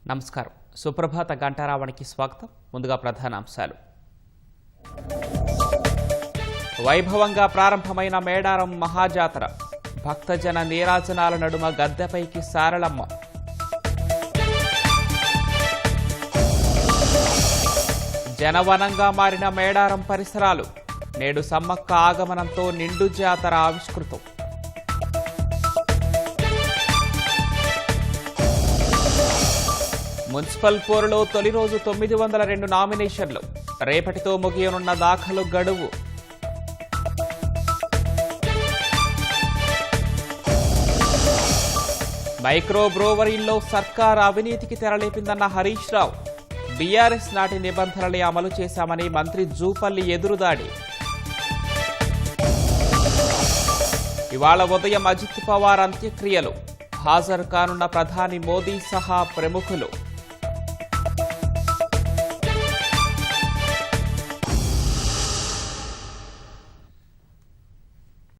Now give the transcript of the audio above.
నమస్కారం. సుప్రభాత గంటారావానికి స్వాగతం. ముందుగా ప్రధానాంశాలు. వైభవంగా ప్రారంభమైన మేడారం మహాజాతర. భక్తజన నీరాజనాల నడుమ గద్దెపైకి సారళమ్మ. జనవనంగా మారిన మేడారం పరిసరాలు. నేడు సమ్మక్క ఆగమనంతో నిండు జాతర ఆవిష్కృతం. మున్సిపల్ పోరులో తొలి రోజు 902 నామినేషన్లు. రేపటితో ముగియనున్న దాఖలు గడువు. మైక్రో బ్రోవరీల్లో సర్కార్ అవినీతికి తెరలేపిందన్న హరీష్ రావు. బీఆర్ఎస్ నాటి నిబంధనలే అమలు చేశామని మంత్రి జూపల్లి ఎదురుదాడి. ఇవాళ ఉదయం అజిత్ పవార్ అంత్యక్రియలు. హాజరు కానున్న ప్రధాని మోదీ సహా ప్రముఖులు.